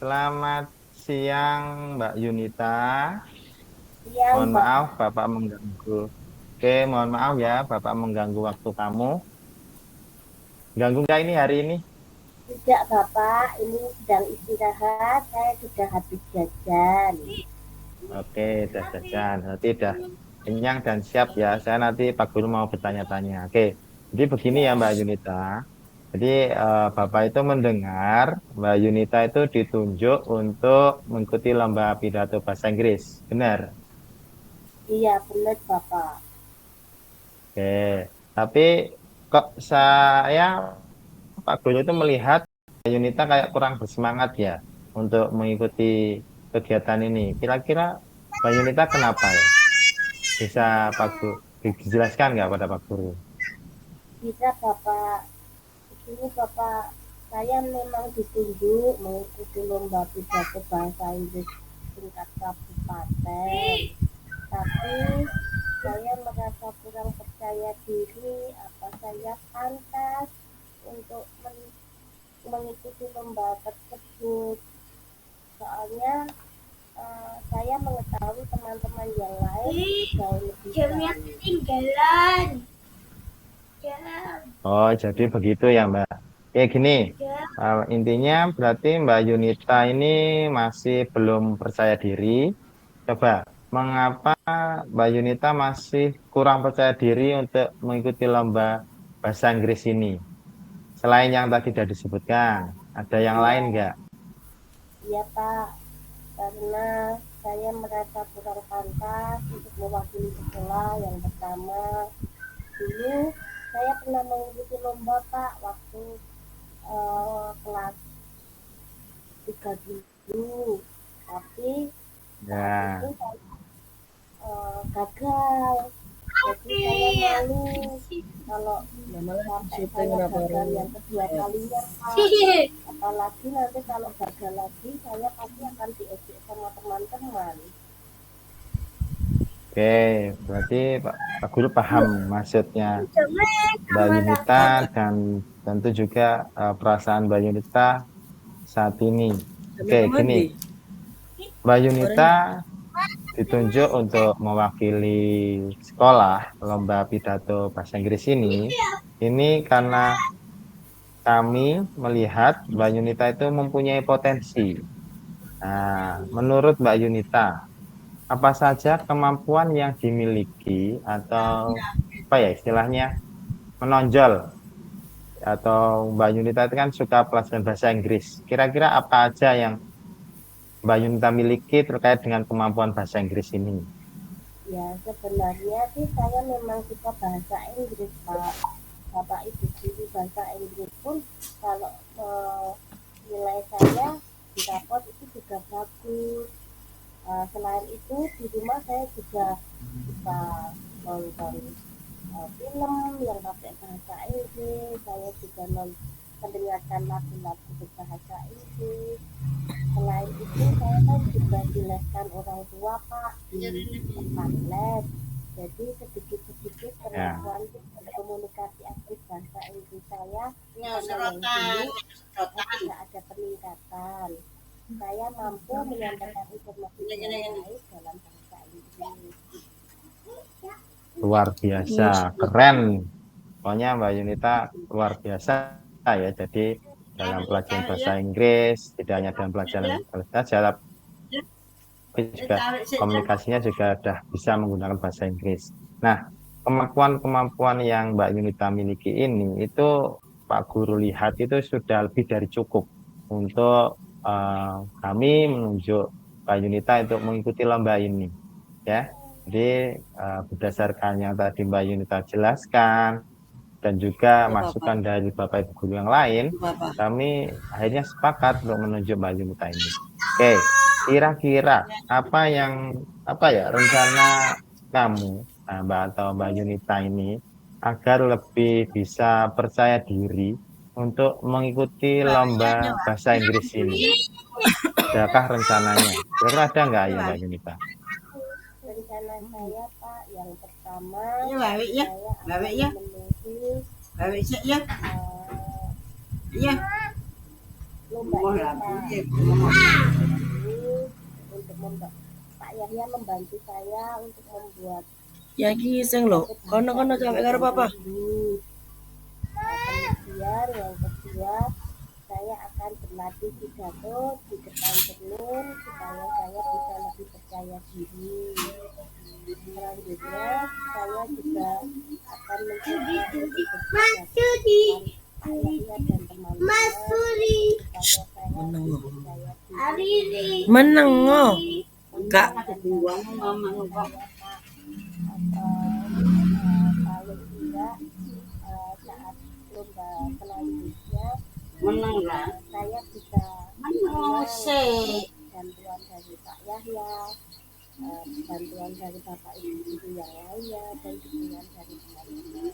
Selamat siang, Mbak Yunita. Yang Mohon Bapak maaf, Bapak mengganggu. Oke, mohon maaf ya, Bapak mengganggu waktu kamu. Ganggu nggak ini hari ini? tidak Bapak, ini sedang istirahat, saya sudah habis jajan. Oke, udah jajan. Nanti udah kenyang dan siap ya. Saya nanti Pak Guru mau bertanya-tanya. Oke, jadi begini ya Mbak Ya, Yunita. Jadi Bapak itu mendengar Mbak Yunita itu ditunjuk untuk mengikuti lomba pidato bahasa Inggris. Benar? iya benar Bapak. Oke, tapi kok saya Pak Guru itu melihat Mbak Yunita kayak kurang bersemangat ya untuk mengikuti kegiatan ini. Kira-kira Mbak Yunita kenapa ya? Bisa Pak Guru dijelaskan nggak pada Pak Guru? Bisa Bapak, di sini Bapak, saya memang ditunjuk mengikuti lomba pidato bahasa Inggris tingkat kabupaten. Tapi saya merasa kurang percaya diri, apa saya pantas untuk mengikuti lomba tersebut. Soalnya saya mengetahui teman-teman yang lain jauh lebih Jamnya baik. ketinggalan. Jam, Oh, jadi begitu ya Mbak. Kayak gini, jam. intinya berarti Mbak Yunita ini masih belum percaya diri. Coba, mengapa Mbak Yunita masih kurang percaya diri untuk mengikuti lomba bahasa Inggris ini? Selain yang tadi sudah disebutkan, ada yang lain Iya, nggak? iya Pak, karena saya merasa kurang pantas untuk mewakili sekolah yang pertama. Dulu saya pernah mengikuti lomba Pak waktu kelas 3 dulu, tapi saat itu Ya, saya gagal. Jadi saya malu kalau sampai saya gagal yang kedua kalinya Pak. Apalagi nanti kalau gagal lagi saya pasti akan diejek sama teman-teman. oke. Berarti Pak Guru paham maksudnya Jamnya Mbak sama Yunita lagi. dan tentu juga perasaan Mbak Yunita saat ini. Oke, gini, Mbak Yunita ditunjuk untuk mewakili sekolah lomba pidato bahasa Inggris ini karena kami melihat Mbak Yunita itu mempunyai potensi. Nah, menurut Mbak Yunita, apa saja kemampuan yang dimiliki atau apa ya istilahnya menonjol atau Mbak Yunita itu kan suka pelajaran bahasa Inggris. Kira-kira apa aja yang Mbak Yunita miliki terkait dengan kemampuan bahasa Inggris ini? Ya sebenarnya sih saya memang suka bahasa Inggris Pak. Bapak Ibu guru bahasa Inggris pun kalau nilai saya di rapot itu juga bagus. Selain itu di rumah saya juga suka nonton film yang pakai bahasa Inggris. Saya juga mendengarkan lagu-lagu berbahasa Inggris. Selain itu saya kan juga dileskan orang tua Pak di tempat les. Jadi sedikit-sedikit Ya, kemampuan komunikasi aktif bahasa Inggris saya Ya, karena yang serotan, dulu serotan. tidak ada peningkatan. Saya mampu menyampaikan informasi dengan baik dalam bahasa Inggris. luar biasa, keren. Pokoknya Mbak Yunita luar biasa ya. Jadi dalam pelajaran bahasa Inggris, tidak hanya dalam pelajaran saja, tapi juga komunikasinya juga sudah bisa menggunakan bahasa Inggris. Nah, kemampuan-kemampuan yang Mbak Yunita miliki ini itu Pak Guru lihat itu sudah lebih dari cukup untuk kami menunjuk Mbak Yunita untuk mengikuti lomba ini, ya. Jadi berdasarkan yang tadi Mbak Yunita jelaskan dan juga Ya, Bapak. masukan dari Bapak Ibu guru yang lain, Bapak. kami akhirnya sepakat untuk menunjuk Mbak Yunita ini. Oke, kira-kira apa ya rencana kamu, Mbak atau Mbak Yunita ini agar lebih bisa percaya diri untuk mengikuti lomba bahasa Inggris ini? Adakah rencananya? Kira-kira ada nggak ya Mbak Yunita? Rencana saya Pak yang pertama Ya, baik ya. saya akan Baik ya. memenuhi Baik sih ya. eh, Ya. lomba ini untuk Pak Yahya membantu saya untuk membuat Ya iki sing lho, kono-kono sampe karo papa. Kemudian yang kedua, saya akan berlatih pidato di depan cermin supaya saya bisa lebih percaya diri. Selanjutnya, saya juga akan mencoba untuk berbicara Pak Yahya dan teman-teman supaya saya lebih percaya diri. Menengo. Kak, Kedua, Pak, paling tidak saat lomba selanjutnya saya bisa bantuan dari Pak Yahya, bantuan dari Bapak Ibu yang lainnya, dan dukungan dari teman-teman.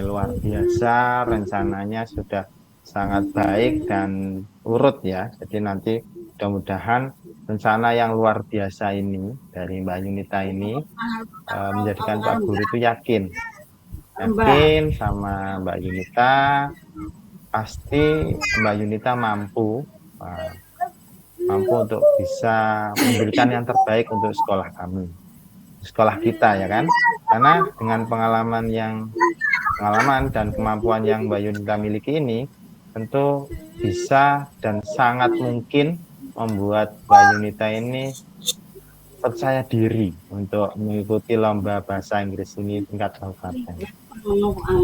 Luar biasa, rencananya sudah sangat baik dan urut ya. Jadi nanti mudah-mudahan rencana yang luar biasa ini dari Mbak Yunita ini menjadikan Pak Guru itu yakin sama Mbak Yunita, pasti Mbak Yunita mampu untuk bisa memberikan yang terbaik untuk sekolah kami, sekolah kita ya kan, karena dengan pengalaman dan kemampuan yang Mbak Yunita miliki ini tentu bisa dan sangat mungkin membuat Mbak Yunita ini percaya diri untuk mengikuti lomba bahasa Inggris ini tingkat kabupaten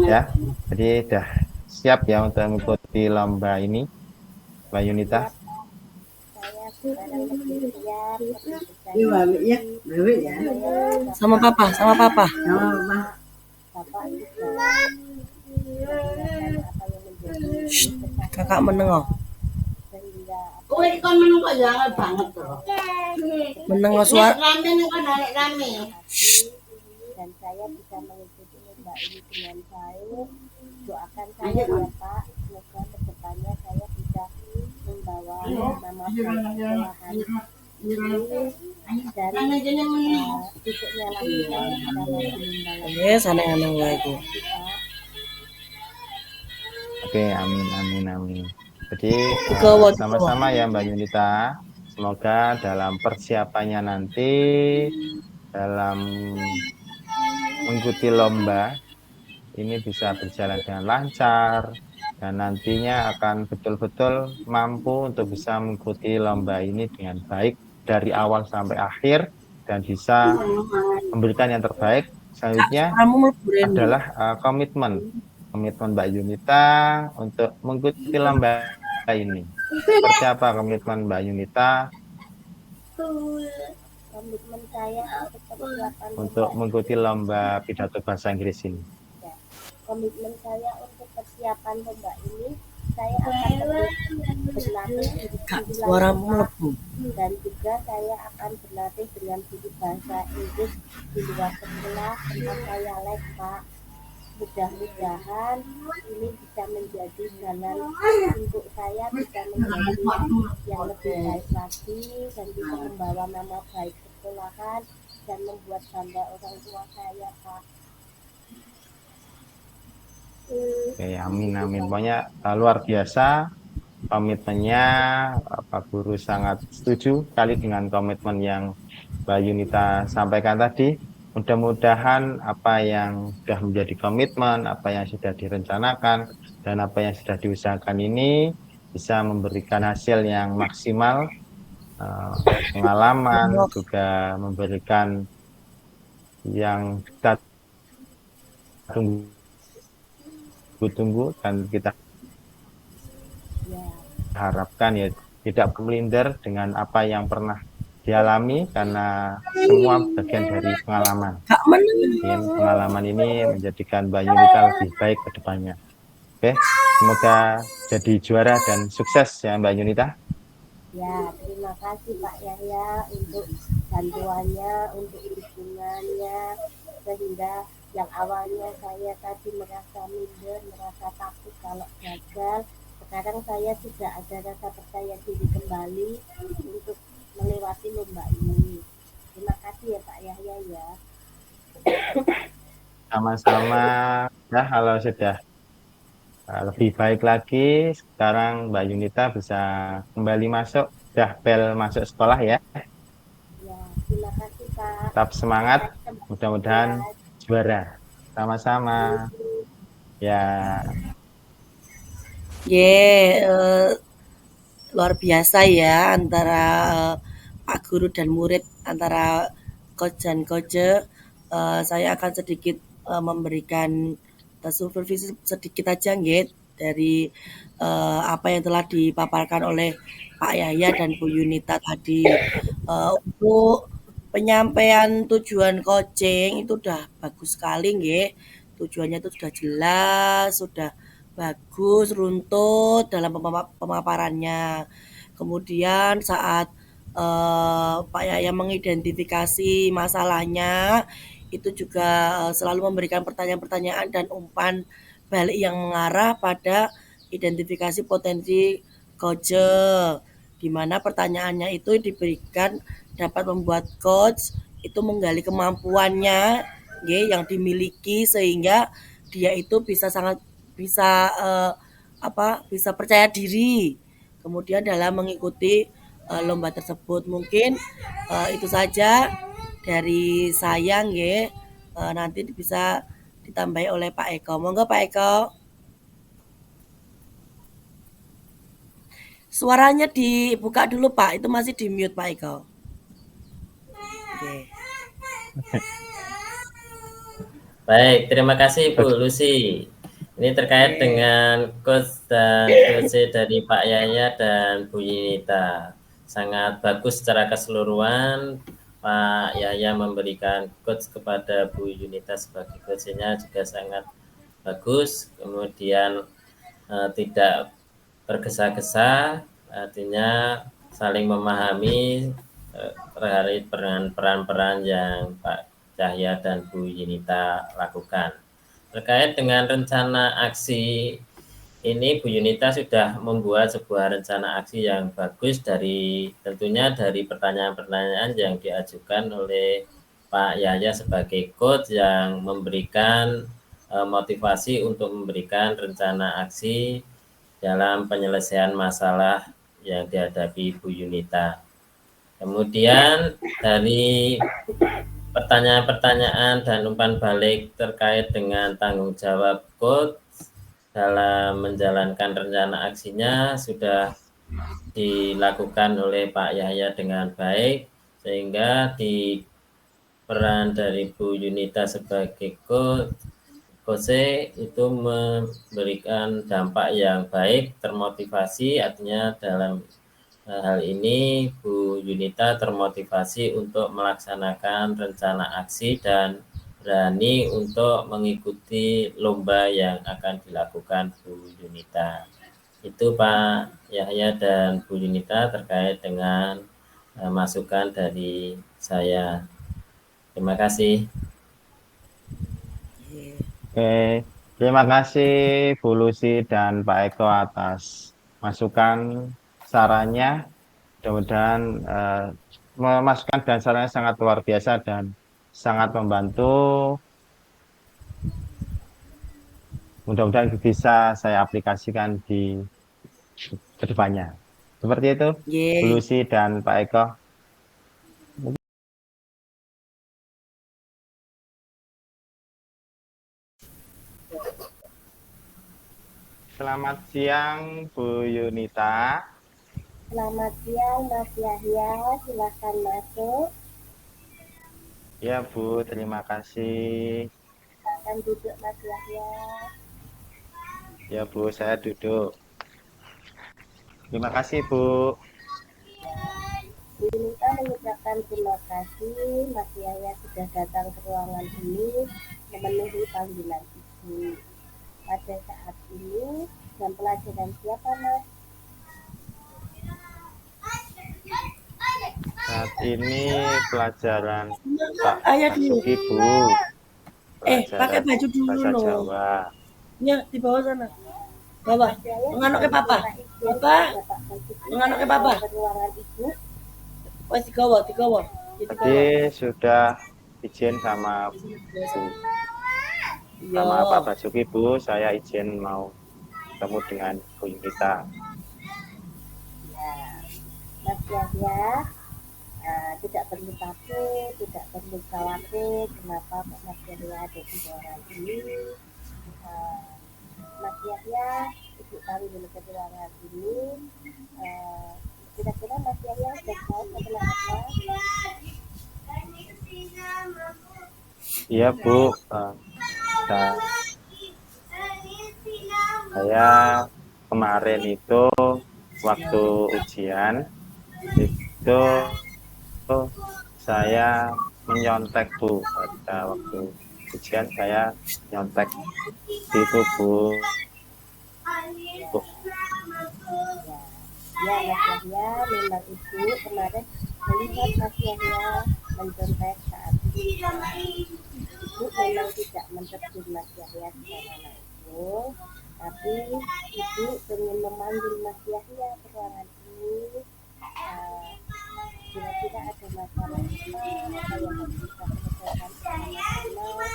ya. Jadi sudah siap ya untuk mengikuti lomba ini Mbak Yunita? Saya sekarang lebih siap, sama papa. Bapak juga apa yang menjadi Kakak menengo. sehingga Menengo suara. dan saya bisa mengikuti lomba ini dengan baik. Doakan saya ya Pak, semoga kedepannya saya bisa membawa nama baik sekolahan ini dan berikutnya lagi saya akan membawa Yes, aneh-aneh lagi. Oke, amin. Jadi Gawa. sama-sama ya Mbak Yunita, semoga dalam persiapannya nanti dalam mengikuti lomba ini bisa berjalan dengan lancar dan nantinya akan betul-betul mampu untuk bisa mengikuti lomba ini dengan baik dari awal sampai akhir dan bisa memberikan yang terbaik. Selanjutnya adalah komitmen Mbak Yunita untuk mengikuti lomba ini. Seperti apa komitmen Mbak Yunita komitmen saya untuk mengikuti lomba pidato bahasa Inggris ini? Komitmen saya untuk persiapan lomba ini, saya akan terus berlatih dan juga saya akan berlatih dengan guru bahasa Inggris di luar sekolah tempat saya les Pak. Mudah-mudahan ini bisa menjadi jalan untuk saya bisa menjadi yang lebih baik lagi dan bisa membawa nama baik sekolahan dan membuat bangga orang tua saya Pak. Oke, amin. Pokoknya luar biasa komitmennya, Pak Guru sangat setuju sekali dengan komitmen yang Mbak Yunita sampaikan tadi. Mudah-mudahan apa yang sudah menjadi komitmen, apa yang sudah direncanakan, dan apa yang sudah diusahakan ini bisa memberikan hasil yang maksimal, pengalaman juga memberikan yang kita tunggu dan kita harapkan ya tidak melindir dengan apa yang pernah dialami karena semua bagian dari pengalaman. Pengalaman ini menjadikan Mbak Yunita lebih baik ke depannya. Oke, semoga jadi juara dan sukses ya Mbak Yunita. Ya, terima kasih Pak Yahya untuk bantuannya, untuk dukungannya, sehingga yang awalnya saya tadi merasa minder, merasa takut kalau gagal, sekarang saya sudah ada rasa percaya diri kembali untuk melewati lomba ini. Terima kasih ya Pak Yahya ya. Sama-sama ya, kalau sudah lebih baik lagi. Sekarang Mbak Yunita bisa kembali masuk, dah bel masuk sekolah ya. Ya, terima kasih Pak. Tetap semangat, Atas kesempatan mudah-mudahan ya. juara. Sama-sama. Ya, Luar biasa ya antara Pak Guru dan murid, antara coach dan coach. Saya akan sedikit memberikan supervisi sedikit aja nggih dari apa yang telah dipaparkan oleh Pak Yahya dan Bu Yunita tadi. Untuk penyampaian tujuan coaching itu udah bagus sekali nggih. Tujuannya itu sudah jelas, sudah bagus, runtut dalam pemaparannya. Kemudian saat Pak Yaya mengidentifikasi masalahnya, itu juga selalu memberikan pertanyaan-pertanyaan dan umpan balik yang mengarah pada identifikasi potensi coach, di mana pertanyaannya itu diberikan dapat membuat coach itu menggali kemampuannya yang dimiliki sehingga dia itu bisa bisa percaya diri kemudian dalam mengikuti lomba tersebut. Mungkin itu saja dari saya nggih. Nanti bisa ditambahi oleh Pak Eko. Monggo Pak Eko. Suaranya dibuka dulu Pak, itu masih di mute Pak Eko. Oke. Baik, terima kasih Bu Lucy. Ini terkait dengan coach dan coach dari Pak Yaya dan Bu Yunita. Sangat bagus secara keseluruhan. Pak Yaya memberikan coach kepada Bu Yunita sebagai coachnya juga sangat bagus. Kemudian tidak tergesa-gesa, artinya saling memahami terhadap peran-peran yang Pak Cahya dan Bu Yunita lakukan. Terkait dengan rencana aksi ini, Bu Yunita sudah membuat sebuah rencana aksi yang bagus tentunya dari pertanyaan-pertanyaan yang diajukan oleh Pak Yahya sebagai coach yang memberikan motivasi untuk memberikan rencana aksi dalam penyelesaian masalah yang dihadapi Bu Yunita. Kemudian dari pertanyaan-pertanyaan dan umpan balik terkait dengan tanggung jawab coach dalam menjalankan rencana aksinya sudah dilakukan oleh Pak Yahya dengan baik, sehingga di peran dari Bu Yunita sebagai coach itu memberikan dampak yang baik, termotivasi, artinya dalam hal ini Bu Yunita termotivasi untuk melaksanakan rencana aksi dan berani untuk mengikuti lomba yang akan dilakukan Bu Yunita. Itu Pak Yahya dan Bu Yunita terkait dengan masukan dari saya. Terima kasih. oke. Terima kasih Bu Lucy dan Pak Eko atas masukan sarannya. Mudah-mudahan masukan dan sarannya sangat luar biasa dan sangat membantu. Mudah-mudahan bisa saya aplikasikan di kedepannya. Seperti itu, Bu Lucy dan Pak Eko. Selamat siang Bu Yunita. Selamat siang Mas Yahya, silakan masuk. Ya Bu, terima kasih. Silakan duduk Mas Yahya. Ya Bu, saya duduk. Terima kasih Bu. Bu Yunita mengucapkan terima kasih Mas Yahya sudah datang ke ruangan ini memenuhi panggilan Ibu. Pada saat ini jam pelajaran siapa Mas? Saat ini pelajaran Pak Ayah dulu. Basuki Bu. Pakai baju dulu Bahasa loh. Jawa. Ya, di bawah sana. Bawah. Menganuk ke papa. Papa. Menganuk ke papa. Ruangan Ibu. Wes digawa. Tadi sudah izin sama Bu. Sama Pak Basuki Bu, saya izin mau bertemu dengan Bu Yunita. Ya, Mas Yahya, tidak perlu takut, tidak perlu khawatir kenapa kok Mas Yahya ada di ruangan ini. Mas Yahya, Ibu tahu dulu ke ruangan ini. Kira-kira Mas Yahya sudah tahu setelah apa? Iya Bu, saya kemarin itu waktu ujian itu saya menyontek Bu, pada waktu ujian saya nyontek itu Bu. Ya, Mas Yahya, memang Ibu kemarin melihat Mas Yahya mencontek saat itu. Ibu memang tidak mentegur Mas Yahya secara langsung, tapi Ibu ingin memanggil Mas Yahya ke ruangan ini. Kira-kira ada masalah apa yang harus kita selesaikan bersama-sama.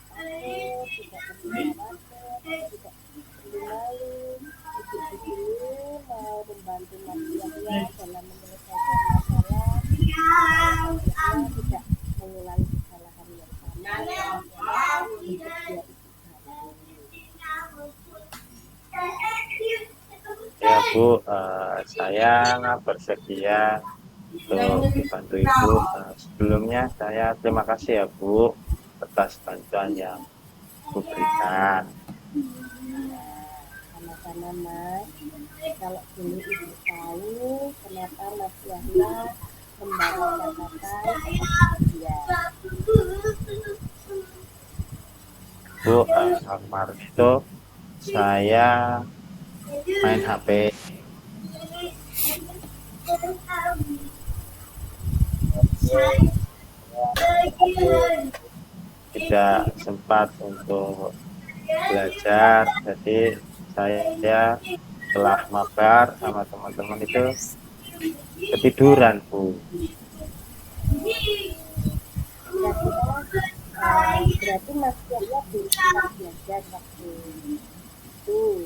Saya tidak perlu takut, tidak perlu khawatir, tidak perlu malu. Ibu di sini mau membantu Mas Yahya dalam menyelesaikan masalah. Mas Yahya tidak mengulangi kesalahan yang sama dengan untuk dia itu. Ya Bu, saya bersedia untuk dibantu Ibu. Sebelumnya saya terima kasih ya Bu atas bantuan yang Bu berikan. Sama-sama Mas. Kalau dulu Ibu tahu kenapa Mas Yahya membawa catatan dia. Bu, kemarin itu saya main HP. Tidak sempat untuk belajar, jadi saya setelah mabar sama teman-teman itu ketiduran Bu. Berarti Mas Yahya belum sempat belajar waktu itu.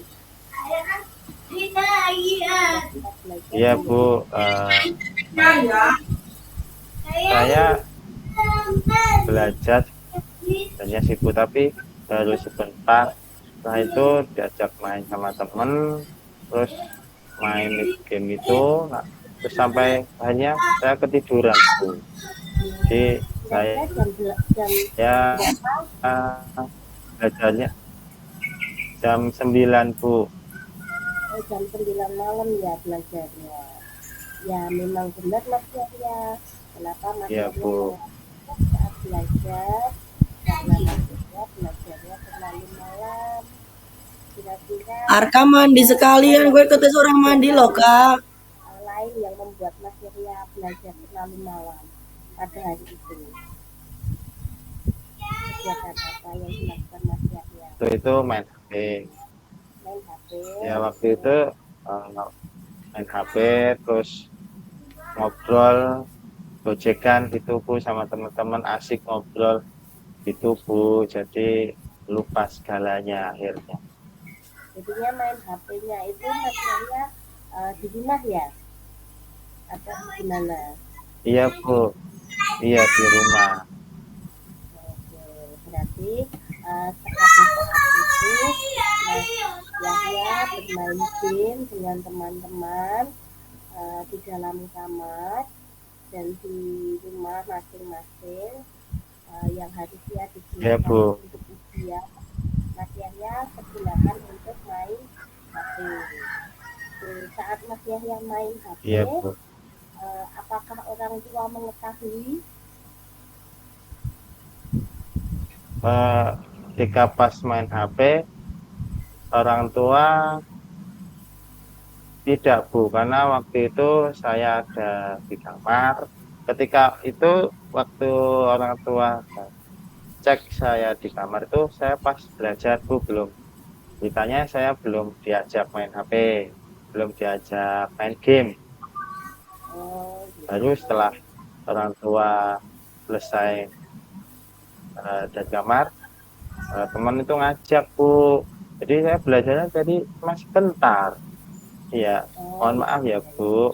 Iya Bu, saya belajar hanya sih Bu, tapi baru sebentar. Setelah itu diajak main sama temen, terus main game itu, terus sampai hanya saya ketiduran Bu. Jadi saya belajarnya jam 9 Bu. Jam 9 malam ya belajarnya. Ya memang benar Mas Yahya. Kenapa Mas Yahya saat belajar? Karena Mas Yahya belajarnya terlalu malam. Kira-kira Arka mandi sekalian, gue ikut orang mandi loh Kak. lain yang membuat Mas Yahya belajar terlalu malam pada hari itu. Kegiatan apa yang dilakukan Mas Yahya? Itu main HP. Main HP. Ya waktu itu main HP, terus ngobrol, gojekan gitu Bu sama teman-teman, asik ngobrol gitu Bu, jadi lupa segalanya akhirnya. Jadinya main HP-nya itu Mas Yahya di rumah ya? Atau gimana? Iya Bu, iya di rumah. Oke, berarti saat itu Mas Yahya bermain game dengan teman-teman di dalam kamar dan di rumah masing-masing yang harusnya digunakan untuk ujian. Mas Yahya pergunakan untuk main HP. Saat Mas Yahya main HP, iya, Bu. Apakah orang tua mengetahui? Ketika pas main HP, orang tua tidak Bu, karena waktu itu saya ada di kamar. Ketika itu waktu orang tua cek saya di kamar itu, saya pas belajar Bu, belum ditanya, saya belum diajak main HP, belum diajak main game. Baru setelah orang tua selesai dari kamar, teman itu ngajak Bu, Jadi saya belajarnya tadi cuma sebentar. Iya, mohon Oh maaf iya ya iya Bu.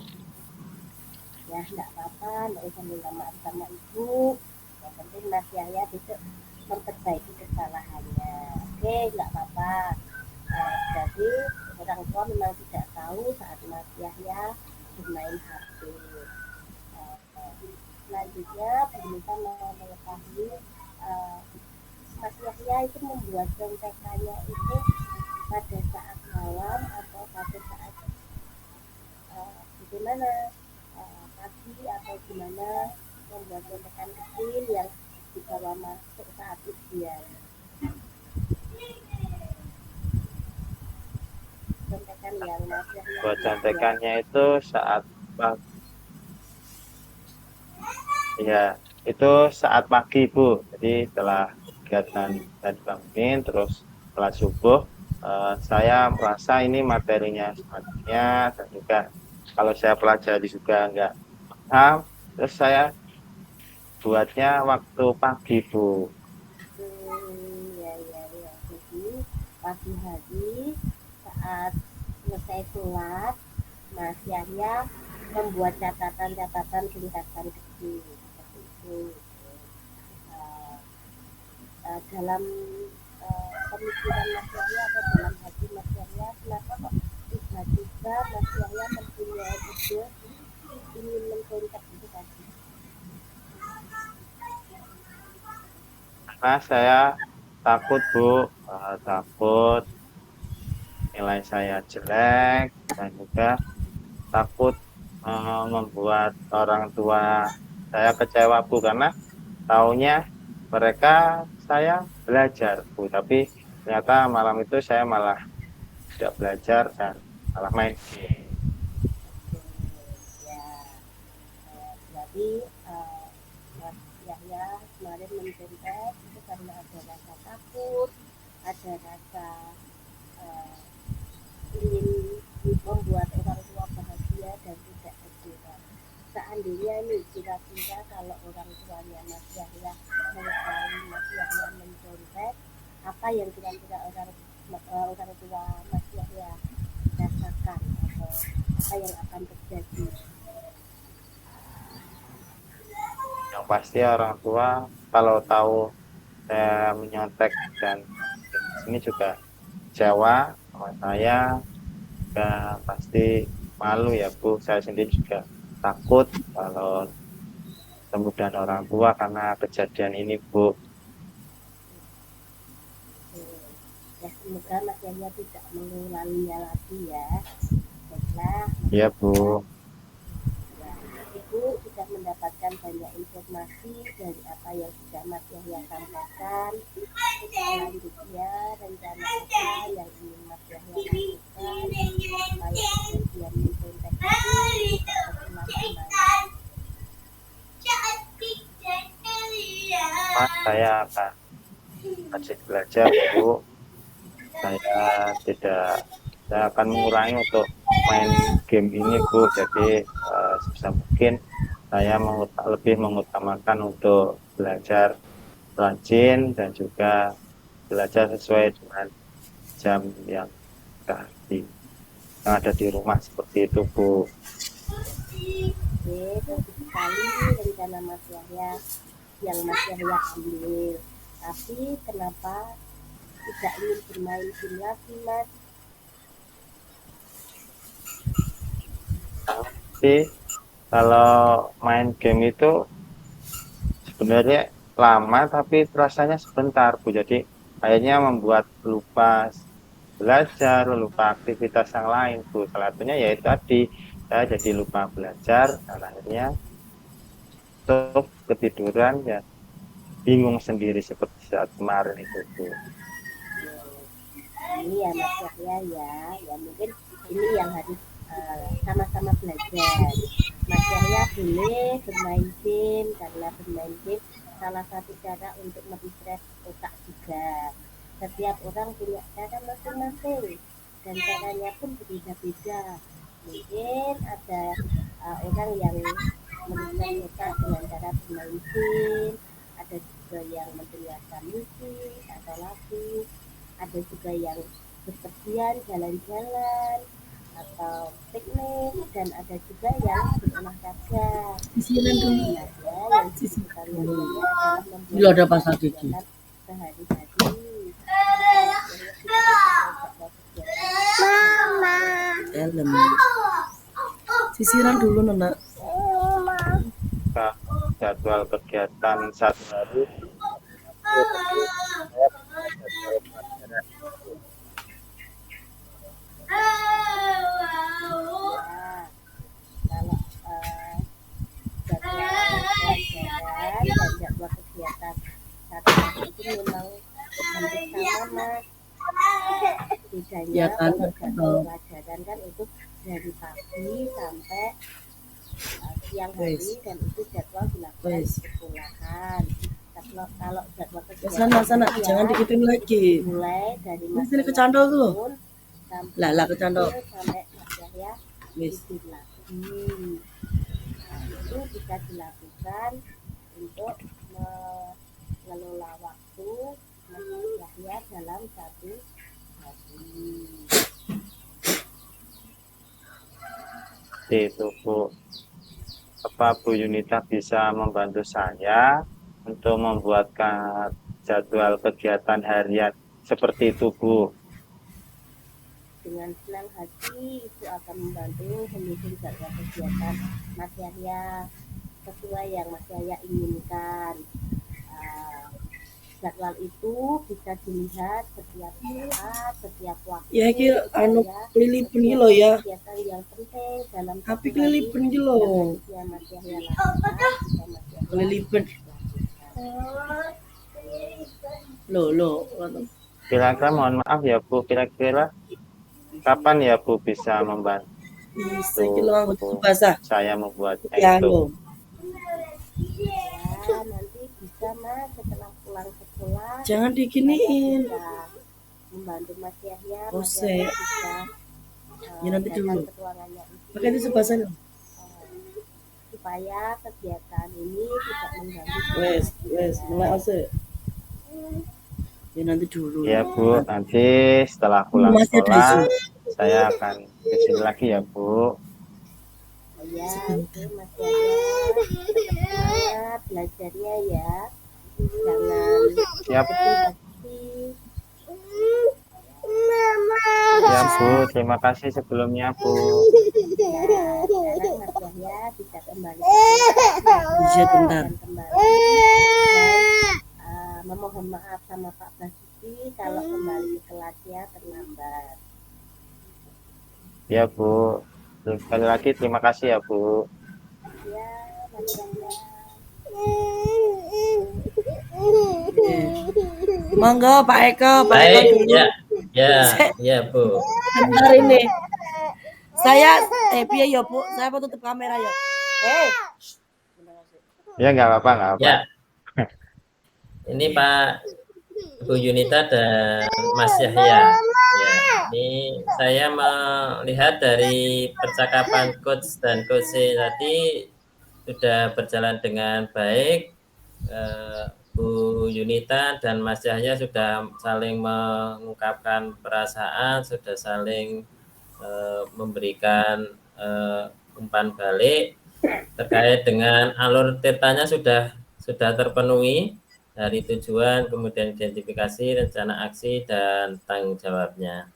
ya, nggak apa-apa, nggak usah minta maaf sama ibu. Yang penting Mas Yahya besok memperbaiki kesalahannya. Oke, nggak apa-apa. Jadi orang tua memang tidak tahu saat Mas Yahya bermain HP. Selanjutnya pemerintah mau mengetahui Mas Yahya itu membuat contekannya itu pada saat malam atau pada saat bagaimana pagi atau gimana, membuat contekan kecil yang dibawa masuk saat ujian. Contekan yang Mas Yahya Buat buat. contekannya itu saat ya itu saat pagi Bu. Jadi setelah kegiatan tadi bangunin terus setelah subuh saya merasa ini materinya semuanya dan juga kalau saya pelajari juga nggak paham, terus saya buatnya waktu pagi Bu. Ya ya ya. Jadi pagi hari saat selesai sholat, Mas Yahya membuat catatan-catatan ringkasan kecil seperti itu. Uh, Dalam pemikiran Mas Yahya atau dalam hati Mas Yahya, kenapa kok tiba-tiba Mas Yahya mempunyai ide ingin mencontek itu tadi? Karena saya takut Bu, takut nilai saya jelek dan juga takut membuat orang tua saya kecewa Bu, karena taunya mereka saya belajar Bu, tapi ternyata malam itu saya malah tidak belajar dan malah main game. Ya, jadi Mas Yahya kemarin mencontek itu karena ada rasa takut, ada rasa uh, ingin membuat orang tua bahagia dan tidak kecewa. Seandainya nih kira-kira kalau orang tuanya Mas Yahya mengetahui Mas Yahya mencontek, apa yang kira-kira orang tua Mas Yahya rasakan atau apa yang akan terjadi? Yang pasti orang tua kalau tahu saya menyontek dan ini juga kecewa sama saya, ya pasti malu ya Bu. Saya sendiri juga takut kalau kemudian orang tua karena kejadian ini Bu. Ya semoga Mas Yahya tidak mengulanginya lagi ya. Baiklah, Ya Bu. ya, Ibu sudah mendapatkan banyak informasi dari apa yang sudah Mas Yahya sampaikan. Selanjutnya rencana apa yang ingin Mas Yahya lakukan supaya kejadian mencontek itu tidak terulang kembali. Mas, saya akan masih belajar Bu. Saya akan mengurangi untuk main game ini Bu. Jadi sebisa mungkin saya lebih mengutamakan untuk belajar rajin dan juga belajar sesuai dengan jam yang ada di rumah seperti itu Bu. Oke, bagus sekali rencana Mas Yahya yang Mas Yahya ambil. Tapi kenapa tidak ingin bermain game lagi Mas? Tapi kalau main game itu sebenarnya lama tapi rasanya sebentar Bu. Jadi akhirnya membuat lupa belajar, lupa aktivitas yang lain Bu. Salah satunya yaitu tadi saya jadi lupa belajar dan akhirnya untuk ketiduran ya bingung sendiri seperti saat kemarin itu Bu. Ini ya Mas Yahya ya mungkin ini yang harus sama-sama belajar. Mas Yahya boleh bermain game karena bermain game salah satu cara untuk merefresh otak juga. Setiap orang punya cara masing-masing dan caranya pun berbeda-beda. Mungkin ada orang yang merefresh otak dengan cara bermain game, ada juga yang mendengarkan musik atau lagu, ada juga yang bepergian, jalan-jalan, atau piknik, dan ada juga yang berolahraga. Sisiran dulu. Sebenarnya yang dibutuhkan manusia adalah Ini membuat ada pasal gigi. kegiatan sehari-hari. Kita Dalam. Sisiran dulu, Nona. Jadwal kegiatan satu hari. kalau jadwal pelajaran dan jadwal kegiatan satu hari itu memang hampir sama, Mas. Bedanya Ya kan, untuk jadwal betul. pelajaran kan itu dari pagi sampai siang hari, dan itu jadwal dilakukan di Wes. sekolahan. Kalau jadwal Ya kegiatan sana, ya jangan dikitin lagi. mulai dari Ini sini masa kecantol tuh. bangun sampai Lah, kecantol. sampai Mas Wis. tidur lagi. Nah, itu bisa dilakukan untuk mengelola waktu Mas Yahya dalam satu hari. Itu Bu. Apa Bu Yunita bisa membantu saya untuk membuatkan jadwal kegiatan harian seperti itu Bu? Dengan senang hati Ibu akan membantu menyusun jadwal kegiatan Mas Yahya sesuai yang Mas Yahya inginkan. Jadwal itu bisa dilihat setiap saat, setiap waktu. Ya iki anu supaya kelilipan iki lho ya. kegiatan yang penting dalam Tapi satu kelilipan hari iki lho. yang Mas Yahya lakukan, bisa Mas Yahya Kelilipan. Loh. Kira-kira mohon maaf ya Bu, kira-kira kapan ya Bu bisa membantu Bisa iki lho nganggo basah. saya membuatnya Ya itu? lho. Ya, nanti bisa Mas setelah pulang sekolah. Jangan diginiin. Bisa membantu Mas Yahya. Oh, Mas Yahya sek. bisa Ya, nanti datang dulu. ke ruangannya itu, Pakai tisu basah lho. supaya kegiatan ini tidak mengganggu Wes, Mas mulai Yahya. ase. Ya nanti dulu. Ya Bu, nanti setelah pulang Masih ada sekolah isu. saya akan kesini lagi ya Bu. Ya, oke Mas Yahya, tetap semangat belajarnya ya. Jangan Siap. berhenti. Ya Bu, terima kasih sebelumnya Bu. Ya, sekarang Mas Yahya bisa kembali ke kelas Bisa bentar. dan kembali dan memohon maaf sama Pak Basuki kalau kembali ke kelasnya terlambat. Ya Bu, sekali lagi terima kasih ya Bu. Ya, Mas Yahya. Monggo Pak Eko Baik, dulu. ya Bu. Bentar ini. Saya piye ya Bu? Saya mau tutup kamera ya. Ya nggak apa-apa, nggak apa. Ya, ini Pak Bu Yunita dan Mas Yahya. Ya, ini saya melihat dari percakapan coach dan coach tadi sudah berjalan dengan baik. Bu Yunita dan Mas Yahya sudah saling mengungkapkan perasaan, sudah saling memberikan umpan balik terkait dengan alur ceritanya sudah terpenuhi dari tujuan, kemudian identifikasi, rencana aksi, dan tanggung jawabnya.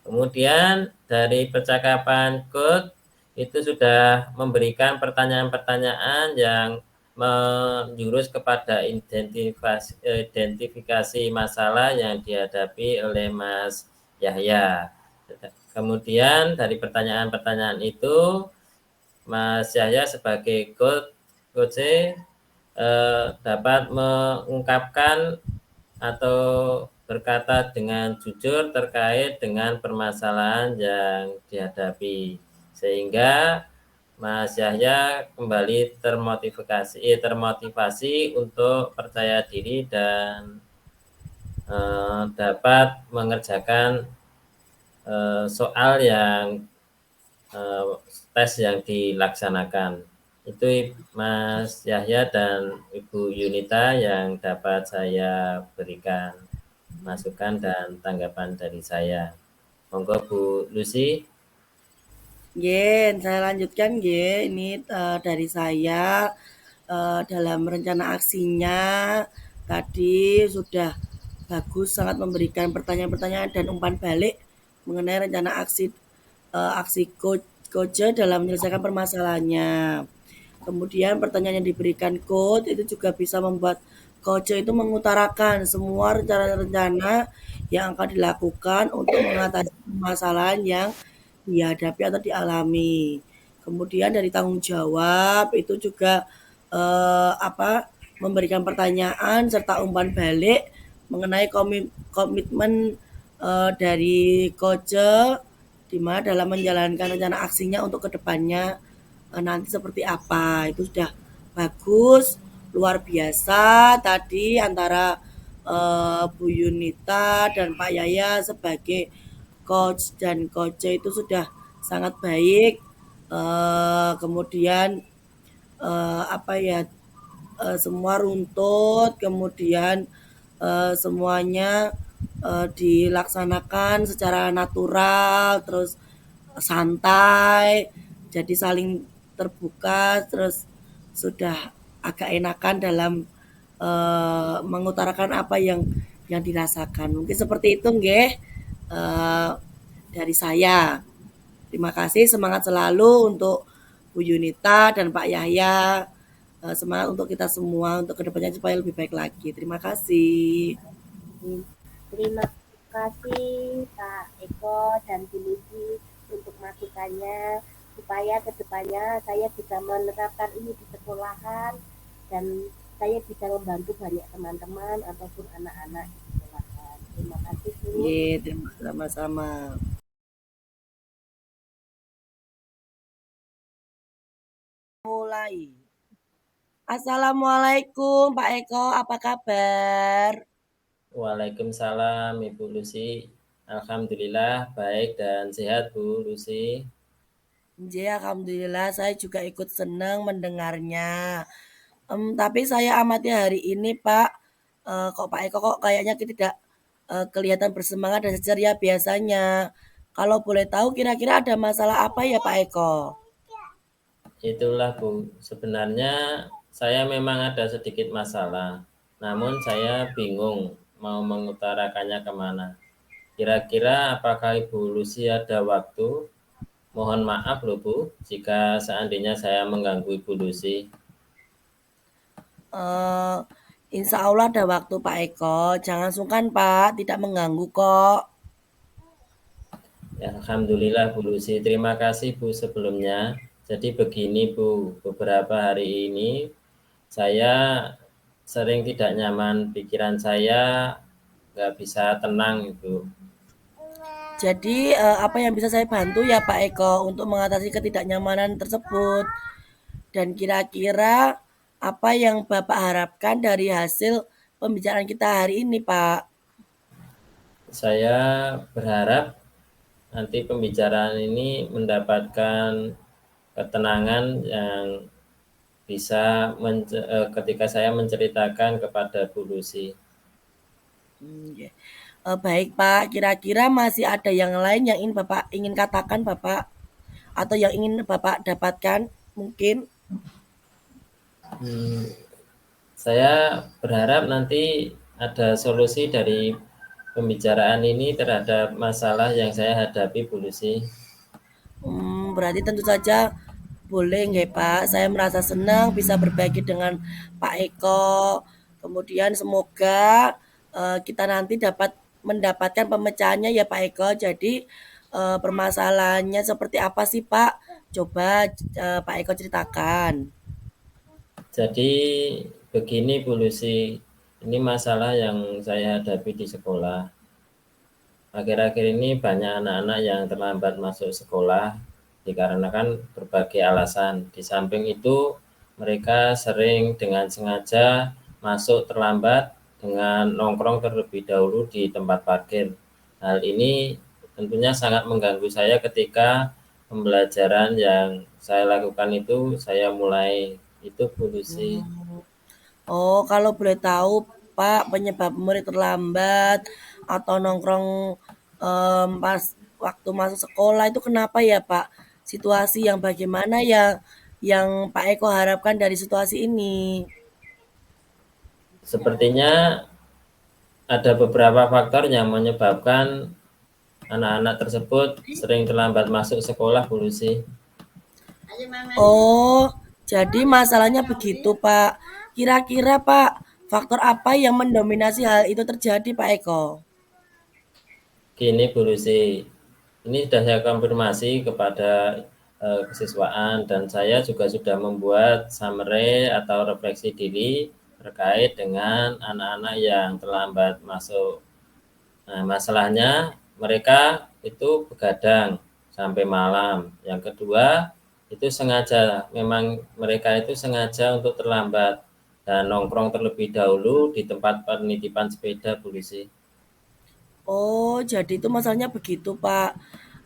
Kemudian dari percakapan coach itu sudah memberikan pertanyaan-pertanyaan yang menjurus kepada identifikasi masalah yang dihadapi oleh Mas Yahya. Kemudian dari pertanyaan-pertanyaan itu Mas Yahya sebagai coach dapat mengungkapkan atau berkata dengan jujur terkait dengan permasalahan yang dihadapi, sehingga Mas Yahya kembali termotivasi untuk percaya diri dan dapat mengerjakan soal yang tes yang dilaksanakan. Itu Mas Yahya dan Ibu Yunita yang dapat saya berikan masukan dan tanggapan dari saya. Monggo Bu Lucy. Saya lanjutkan ini dari saya dalam rencana aksinya tadi sudah bagus, sangat memberikan pertanyaan-pertanyaan dan umpan balik mengenai rencana aksi Koje dalam menyelesaikan permasalahannya. Kemudian pertanyaan yang diberikan Coach itu juga bisa membuat Coach itu mengutarakan semua rencana-rencana yang akan dilakukan untuk mengatasi permasalahan yang dihadapi atau dialami. Kemudian dari tanggung jawab itu juga memberikan pertanyaan serta umpan balik mengenai komitmen dari Coach di mana dalam menjalankan rencana aksinya untuk kedepannya nanti seperti apa. Itu sudah bagus, luar biasa tadi antara Bu Yunita dan Pak Yaya sebagai coach dan coach itu sudah sangat baik. Kemudian semua runtut, kemudian semuanya dilaksanakan secara natural, terus santai, jadi saling terbuka, terus sudah agak enakan dalam mengutarakan apa yang dirasakan. Mungkin seperti itu nggih dari saya. Terima kasih, semangat selalu untuk Bu Yunita dan Pak Yahya. Semangat untuk kita semua untuk kedepannya supaya lebih baik lagi. Terima kasih. Terima kasih Pak Eko dan Bu Lucy untuk masukannya supaya kedepannya saya bisa menerapkan ini di sekolahan dan saya bisa membantu banyak teman-teman ataupun anak-anak di sekolahan. Terima kasih Bu. Terima kasih sama-sama. Mulai. Assalamualaikum Pak Eko, apa kabar? Waalaikumsalam Ibu Lucy. Alhamdulillah baik dan sehat Bu Lucy. Alhamdulillah saya juga ikut senang mendengarnya. Tapi saya amati hari ini Pak, kok Pak Eko kok kayaknya tidak kelihatan bersemangat dan ceria biasanya. Kalau boleh tahu kira-kira ada masalah apa ya Pak Eko? Itulah Bu, sebenarnya saya memang ada sedikit masalah, namun saya bingung mau mengutarakannya kemana. Kira-kira apakah Ibu Lucy ada waktu? Mohon maaf loh Bu, jika seandainya saya mengganggu Ibu Lucy. Eh, Insya Allah ada waktu Pak Eko. Jangan sungkan Pak, tidak mengganggu kok. Ya, Alhamdulillah Bu Lucy, terima kasih Bu sebelumnya. Jadi begini Bu, beberapa hari ini saya sering tidak nyaman, pikiran saya nggak bisa tenang Ibu. Jadi apa yang bisa saya bantu ya Pak Eko untuk mengatasi ketidaknyamanan tersebut? Dan kira-kira apa yang Bapak harapkan dari hasil pembicaraan kita hari ini Pak? Saya berharap nanti pembicaraan ini mendapatkan ketenangan yang bisa ketika saya menceritakan kepada Bu Lucy. Ya. Baik Pak, kira-kira masih ada yang lain yang ingin Bapak ingin katakan Bapak atau yang ingin Bapak dapatkan mungkin? Saya berharap nanti ada solusi dari pembicaraan ini terhadap masalah yang saya hadapi Bu Lucy. Berarti tentu saja boleh nggak Pak. Saya merasa senang bisa berbagi dengan Pak Eko. Kemudian semoga kita nanti dapat mendapatkan pemecahannya ya Pak Eko. Jadi permasalahannya seperti apa sih Pak? Coba Pak Eko ceritakan. Jadi begini Bu Lucy, ini masalah yang saya hadapi di sekolah. Akhir-akhir ini banyak anak-anak yang terlambat masuk sekolah dikarenakan berbagai alasan. Di samping itu, mereka sering dengan sengaja masuk terlambat dengan nongkrong terlebih dahulu di tempat parkir. Hal ini tentunya sangat mengganggu saya ketika pembelajaran yang saya lakukan itu saya mulai itu Bu Lucy. Oh, kalau boleh tahu Pak penyebab murid terlambat atau nongkrong pas waktu masuk sekolah itu kenapa ya Pak? Situasi yang bagaimana yang Pak Eko harapkan dari situasi ini? Sepertinya ada beberapa faktor yang menyebabkan anak-anak tersebut sering terlambat masuk sekolah, Bu Lucy. Oh, jadi masalahnya begitu Pak. Kira-kira Pak, faktor apa yang mendominasi hal itu terjadi Pak Eko? Gini Bu Lucy, ini sudah saya konfirmasi kepada kesiswaan dan saya juga sudah membuat summary atau refleksi diri terkait dengan anak-anak yang terlambat masuk. Nah, masalahnya mereka itu begadang sampai malam. Yang kedua, itu sengaja, memang mereka itu sengaja untuk terlambat dan nongkrong terlebih dahulu di tempat penitipan sepeda, Bu Lucy. Oh, jadi itu masalahnya begitu, Pak.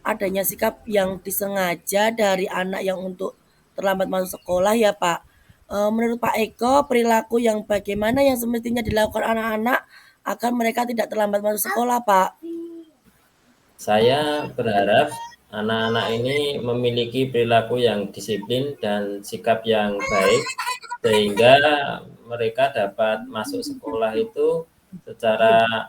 Adanya sikap yang disengaja dari anak yang untuk terlambat masuk sekolah ya, Pak. Menurut Pak Eko, perilaku yang bagaimana yang semestinya dilakukan anak-anak agar mereka tidak terlambat masuk sekolah, Pak? Saya berharap anak-anak ini memiliki perilaku yang disiplin dan sikap yang baik sehingga mereka dapat masuk sekolah itu secara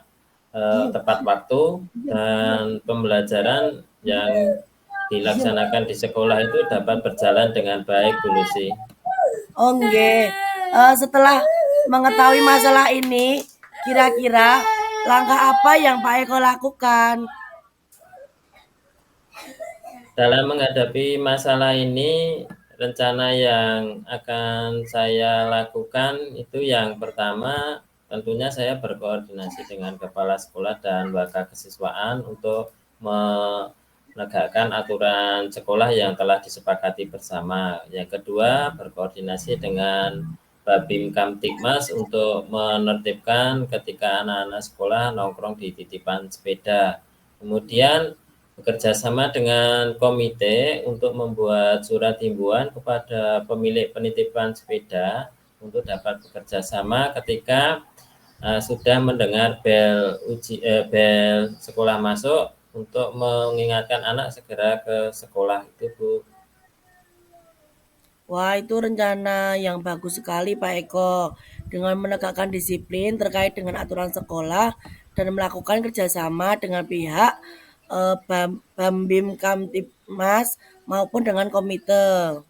tepat waktu dan pembelajaran yang dilaksanakan di sekolah itu dapat berjalan dengan baik, Bu Lucy. Oh, nggih. Setelah mengetahui masalah ini, kira-kira langkah apa yang Pak Eko lakukan? Dalam menghadapi masalah ini, rencana yang akan saya lakukan itu yang pertama, tentunya saya berkoordinasi dengan kepala sekolah dan wakil kesiswaan untuk menegakkan aturan sekolah yang telah disepakati bersama. Yang kedua, berkoordinasi dengan Babim Kamtibmas untuk menertibkan ketika anak-anak sekolah nongkrong di titipan sepeda. Kemudian bekerja sama dengan komite untuk membuat surat himbauan kepada pemilik penitipan sepeda untuk dapat bekerja sama ketika sudah mendengar bel sekolah masuk untuk mengingatkan anak segera ke sekolah itu, Bu. Wah, itu rencana yang bagus sekali, Pak Eko. Dengan menegakkan disiplin terkait dengan aturan sekolah dan melakukan kerjasama dengan pihak Bambim Kamtibmas maupun dengan komite.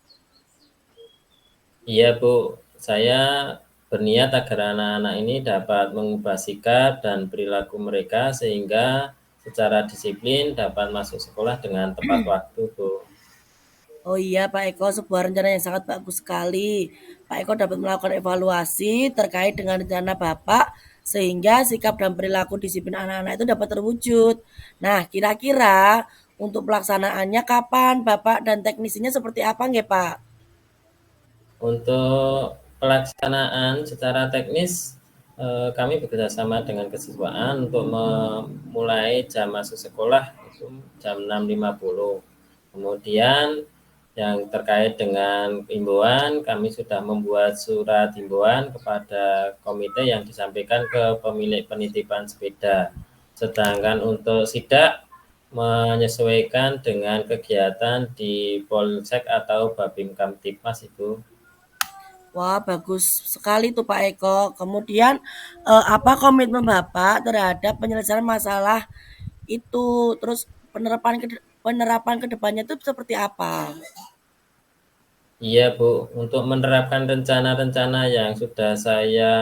Iya, Bu. Saya berniat agar anak-anak ini dapat mengubah sikap dan perilaku mereka sehingga secara disiplin dapat masuk sekolah dengan tepat waktu, Bu. Oh iya, Pak Eko, sebuah rencana yang sangat bagus sekali. Pak Eko dapat melakukan evaluasi terkait dengan rencana Bapak sehingga sikap dan perilaku disiplin anak-anak itu dapat terwujud. Nah, kira-kira untuk pelaksanaannya kapan Bapak dan teknisinya seperti apa nggih, Pak? Untuk pelaksanaan secara teknis, kami bekerjasama dengan kesiswaan untuk memulai jam masuk sekolah itu jam 6.50. Kemudian yang terkait dengan himbauan, kami sudah membuat surat himbauan kepada komite yang disampaikan ke pemilik penitipan sepeda. Sedangkan untuk sidak menyesuaikan dengan kegiatan di Polsek atau Babim Kamtibmas itu. Wah, bagus sekali tuh Pak Eko. Kemudian apa komitmen Bapak terhadap penyelesaian masalah itu? Terus penerapan kedepannya itu seperti apa? Iya, Bu. Untuk menerapkan rencana-rencana yang sudah saya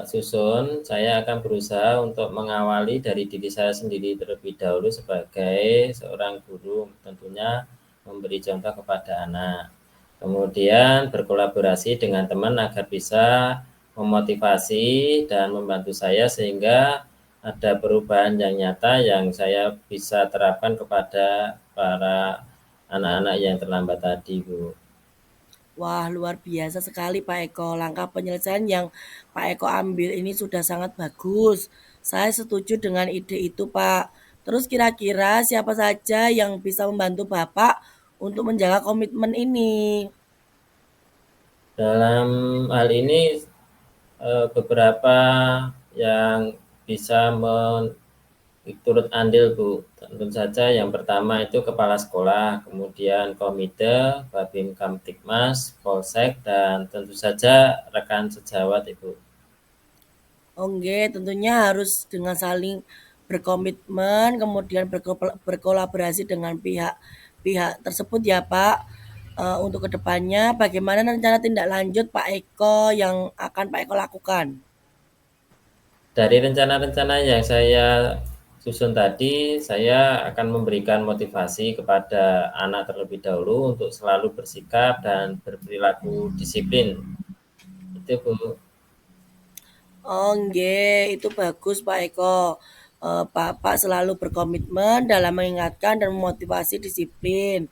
susun, saya akan berusaha untuk mengawali dari diri saya sendiri terlebih dahulu sebagai seorang guru, tentunya memberi contoh kepada anak. Kemudian berkolaborasi dengan teman agar bisa memotivasi dan membantu saya sehingga ada perubahan yang nyata yang saya bisa terapkan kepada para anak-anak yang terlambat tadi, Bu. Wah, luar biasa sekali Pak Eko. Langkah penyelesaian yang Pak Eko ambil ini sudah sangat bagus. Saya setuju dengan ide itu, Pak. Terus kira-kira siapa saja yang bisa membantu Bapak untuk menjaga komitmen ini? Dalam hal ini beberapa yang bisa turut andil Bu. Tentu saja yang pertama itu kepala sekolah, kemudian komite, Babim Kamtibmas, Polsek, dan tentu saja rekan sejawat Ibu. Oke, tentunya harus dengan saling berkomitmen, kemudian berkolaborasi dengan pihak-pihak tersebut ya Pak. Untuk kedepannya, bagaimana rencana tindak lanjut Pak Eko yang akan Pak Eko lakukan? Dari rencana-rencana yang saya susun tadi, saya akan memberikan motivasi kepada anak terlebih dahulu untuk selalu bersikap dan berperilaku disiplin. Itu Bu. Oh, nggih, itu bagus Pak Eko. Bapak selalu berkomitmen dalam mengingatkan dan memotivasi disiplin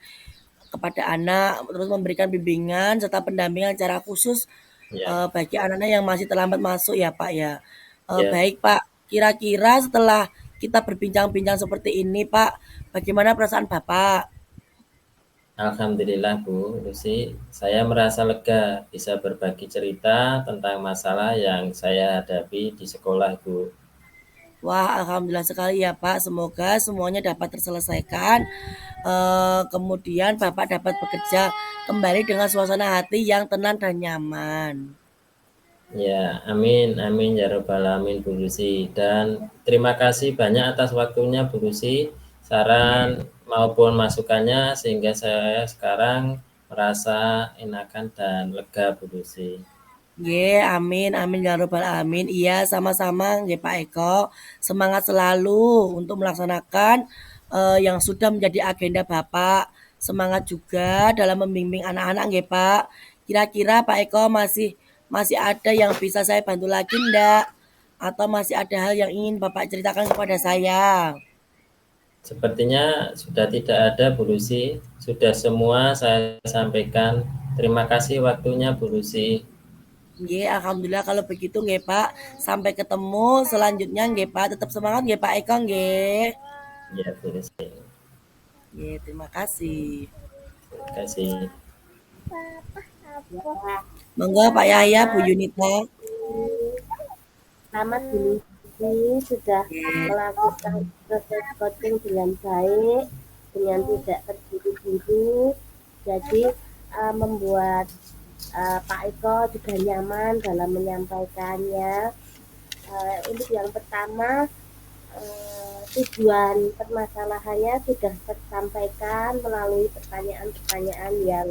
kepada anak, terus memberikan bimbingan serta pendampingan secara khusus Ya, bagi anak-anak yang masih terlambat masuk ya Pak ya. ya. Baik Pak, kira-kira setelah kita berbincang-bincang seperti ini Pak, bagaimana perasaan Bapak? Alhamdulillah Bu Lucy, saya merasa lega bisa berbagi cerita tentang masalah yang saya hadapi di sekolah Bu. Wah, alhamdulillah sekali ya Pak. Semoga semuanya dapat terselesaikan. Kemudian Bapak dapat bekerja kembali dengan suasana hati yang tenang dan nyaman. Ya, amin, amin ya robbal alamin Bu Lucy. Dan terima kasih banyak atas waktunya Bu Lucy, saran maupun masukannya sehingga saya sekarang merasa enakan dan lega Bu Lucy. Nggih, amin amin ya rabbal alamin. Iya, sama-sama nggih Pak Eko. Semangat selalu untuk melaksanakan yang sudah menjadi agenda Bapak. Semangat juga dalam membimbing anak-anak nggih Pak. Kira-kira Pak Eko masih masih ada yang bisa saya bantu lagi ndak? Atau masih ada hal yang ingin Bapak ceritakan kepada saya? Sepertinya sudah tidak ada Bu Lucy, sudah semua saya sampaikan. Terima kasih waktunya Bu Lucy. Nggih, alhamdulillah kalau begitu nggih Pak. Sampai ketemu selanjutnya nggih Pak. Tetap semangat nggih Pak Eko nggih. Ya Bu Lucy, Nggih, terima kasih. terima kasih. Ya, Monggo Pak Yahya, Bu Yunita. selamat dulu sudah melakukan proses coaching dengan baik, dengan tidak terburu-buru. Jadi membuat Pak Eko juga nyaman dalam menyampaikannya. Untuk yang pertama, tujuan permasalahannya sudah tersampaikan melalui pertanyaan-pertanyaan yang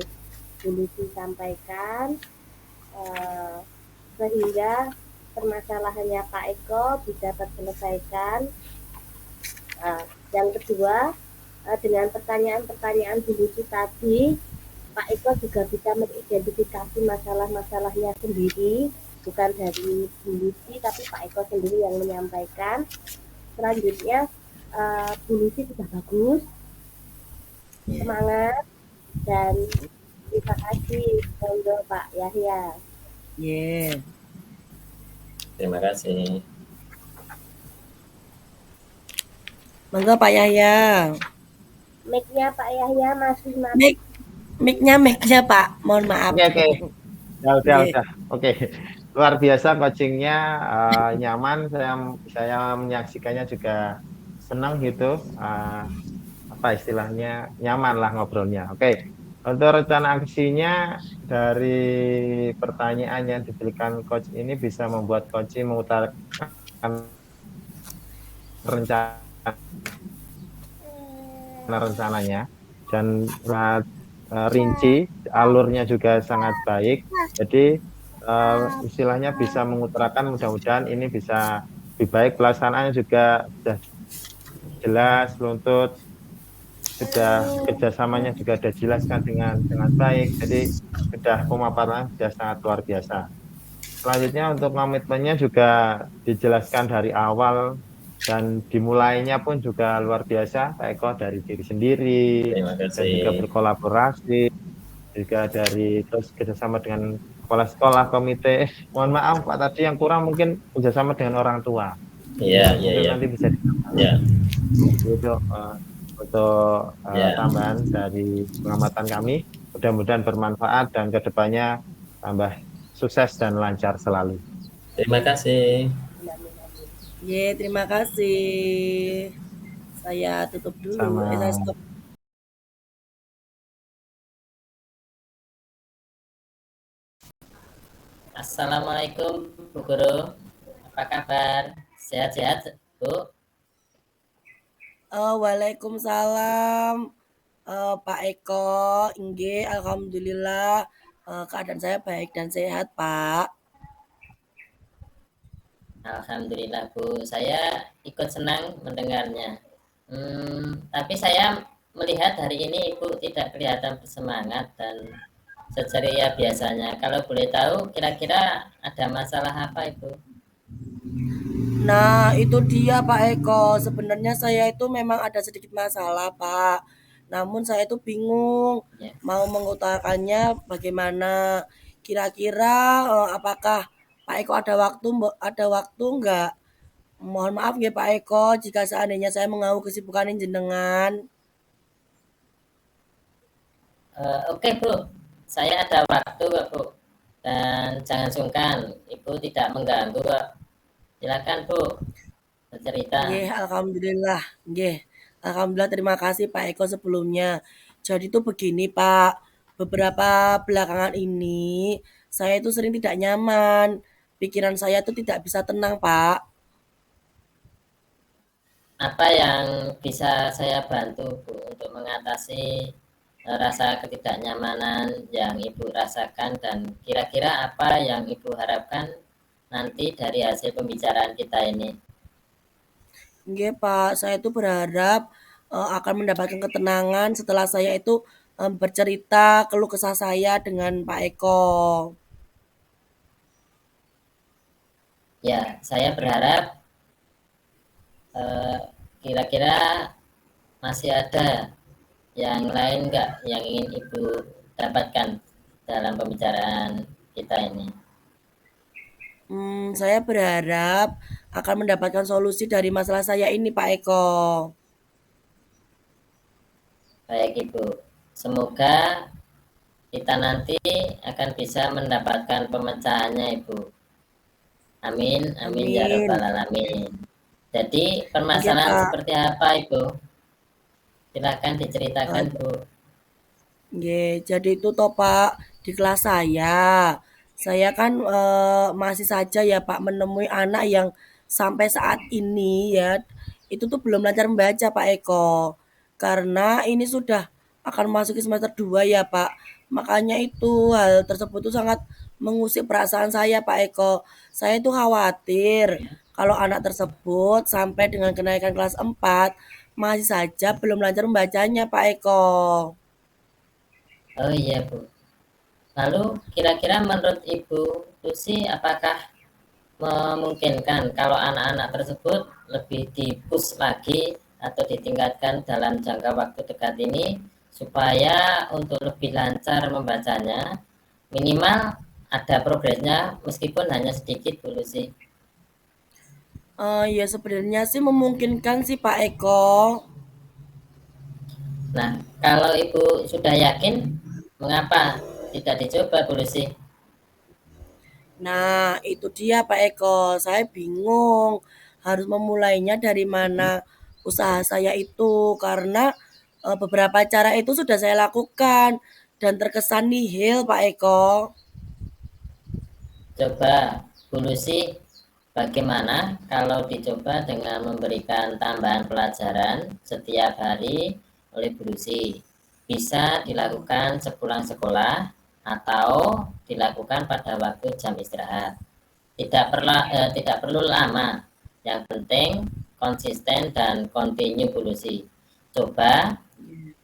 dulu disampaikan, sehingga permasalahannya Pak Eko bisa terselesaikan. Yang kedua, dengan pertanyaan-pertanyaan dulu tadi, Pak Eko juga bisa mengidentifikasi masalah-masalahnya sendiri, bukan dari Bu Lucy, tapi Pak Eko sendiri yang menyampaikan. Selanjutnya, Bu Lucy sudah bagus, semangat, dan terima kasih untuk Pak Yahya. Yeah. Terima kasih. Monggo Pak Yahya. Mic-nya Pak Yahya masih Mic, mic-nya Pak. Mohon maaf. Oke. Ya udah, Iya. udah. Oke. Luar biasa coachingnya, nyaman. Saya menyaksikannya juga senang gitu. Apa istilahnya, nyaman lah ngobrolnya. Oke. Untuk rencana aksinya dari pertanyaan yang diberikan coach ini bisa membuat coach mengutarakan rencananya dan rinci, alurnya juga sangat baik. Jadi istilahnya bisa mengutarakan, mudah-mudahan ini bisa lebih baik, pelaksanaannya juga sudah jelas, luntut, sudah kerjasamanya juga sudah jelaskan dengan baik. Jadi sudah pemaparan sudah sangat luar biasa. Selanjutnya untuk komitmennya juga dijelaskan dari awal dan dimulainya pun juga luar biasa, Pak Eko, dari diri sendiri dan juga berkolaborasi, juga dari terus kerjasama dengan kepala sekolah, komite. Mohon maaf Pak, tadi yang kurang mungkin kerjasama dengan orang tua. Iya. Nanti bisa Ya. Untuk tambahan dari pengamatan kami. Mudah-mudahan bermanfaat dan kedepannya tambah sukses dan lancar selalu. Terima kasih. Terima kasih. Saya tutup dulu. Sama. Saya stop. Assalamualaikum Bu Guru. Apa kabar? Sehat-sehat Bu? Waalaikumsalam, Pak Eko. Inggih, alhamdulillah, keadaan saya baik dan sehat, Pak. Alhamdulillah Bu, saya ikut senang mendengarnya. Tapi saya melihat hari ini Ibu tidak kelihatan bersemangat dan seceria biasanya. Kalau boleh tahu, kira-kira ada masalah apa Ibu? Nah, itu dia Pak Eko. Sebenarnya saya itu memang ada sedikit masalah, Pak. Namun saya itu bingung Ya. mau mengutarakannya bagaimana. Kira-kira apakah Pak Eko ada waktu enggak? Mohon maaf ya Pak Eko jika seandainya saya mengganggu kesibukan jenengan. Oke Bu, saya ada waktu kok Bu. Dan jangan sungkan, Ibu tidak mengganggu kok. Silakan Bu, bercerita. Alhamdulillah. Alhamdulillah terima kasih Pak Eko sebelumnya. Jadi itu begini Pak, beberapa belakangan ini saya itu sering tidak nyaman. Pikiran saya itu tidak bisa tenang Pak. Apa yang bisa saya bantu Bu untuk mengatasi rasa ketidaknyamanan yang Ibu rasakan dan kira-kira apa yang Ibu harapkan nanti dari hasil pembicaraan kita ini? Pak, saya itu berharap akan mendapatkan ketenangan setelah saya itu bercerita keluh kesah saya dengan Pak Eko. Ya, saya berharap kira-kira masih ada yang lain nggak yang ingin Ibu dapatkan dalam pembicaraan kita ini? Saya berharap akan mendapatkan solusi dari masalah saya ini, Pak Eko. Baik Ibu, semoga kita nanti akan bisa mendapatkan pemecahannya Ibu. Amin, amin ya Amin. rabbal alamin. Jadi Iya, permasalahan Pak. seperti apa Ibu? Silakan diceritakan Eh, Bu. jadi itu toh Pak, di kelas saya kan masih saja ya Pak menemui anak yang sampai saat ini ya, itu tuh belum lancar membaca Pak Eko. Karena ini sudah akan masuk ke semester 2 ya Pak. Makanya itu hal tersebut tuh sangat mengusik perasaan saya Pak Eko. Saya itu khawatir kalau anak tersebut sampai dengan kenaikan kelas 4 masih saja belum lancar membacanya Pak Eko. Oh iya Bu. Lalu kira-kira menurut Ibu Lucy apakah memungkinkan kalau anak-anak tersebut lebih di-push lagi atau ditingkatkan dalam jangka waktu dekat ini supaya untuk lebih lancar membacanya minimal ada progresnya meskipun hanya sedikit Bu Lucy. Ya sebenarnya sih memungkinkan sih Pak Eko. Nah, kalau Ibu sudah yakin, mengapa tidak dicoba Bu Lucy? Nah, itu dia Pak Eko. Saya bingung harus memulainya dari mana usaha saya itu karena beberapa cara itu sudah saya lakukan dan terkesan nihil Pak Eko. Coba Bu Lucy, bagaimana kalau dicoba dengan memberikan tambahan pelajaran setiap hari oleh Bu Lucy? Bisa dilakukan sepulang sekolah atau dilakukan pada waktu jam istirahat. Tidak perlu lama. Yang penting konsisten dan continue Bu Lucy. Coba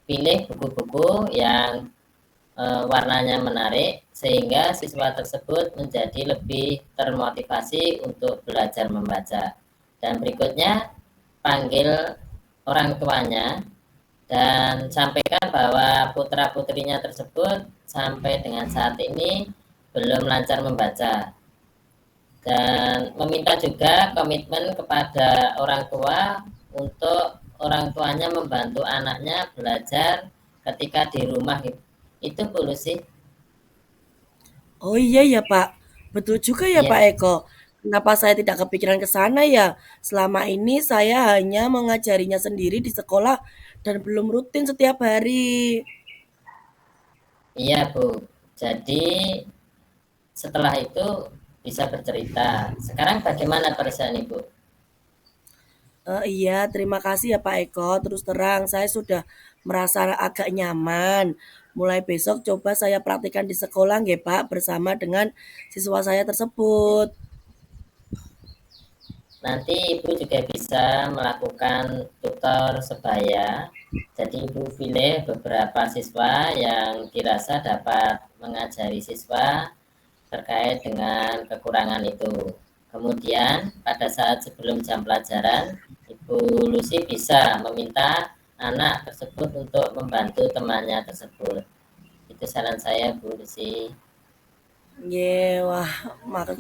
pilih buku-buku yang warnanya menarik sehingga siswa tersebut menjadi lebih termotivasi untuk belajar membaca. Dan berikutnya panggil orang tuanya dan sampaikan bahwa putra-putrinya tersebut sampai dengan saat ini belum lancar membaca. Dan meminta juga komitmen kepada orang tua untuk orang tuanya membantu anaknya belajar ketika di rumah. Itu Bu Lucy. Oh iya ya Pak, betul juga ya Iya, Pak Eko. Kenapa saya tidak kepikiran ke sana ya? Selama ini saya hanya mengajarinya sendiri di sekolah dan belum rutin setiap hari. Iya, Bu. Jadi setelah itu bisa bercerita. Sekarang bagaimana perasaan Ibu? Iya, terima kasih ya Pak Eko. Terus terang, saya sudah merasa agak nyaman. Mulai besok coba saya praktikkan di sekolah nggih Pak, bersama dengan siswa saya tersebut. Nanti Ibu juga bisa melakukan tutor sebaya. Jadi Ibu pilih beberapa siswa yang dirasa dapat mengajari siswa terkait dengan kekurangan itu. Kemudian pada saat sebelum jam pelajaran, Ibu Lucy bisa meminta anak tersebut untuk membantu temannya tersebut. Itu saran saya, Bu Lucy. Wah,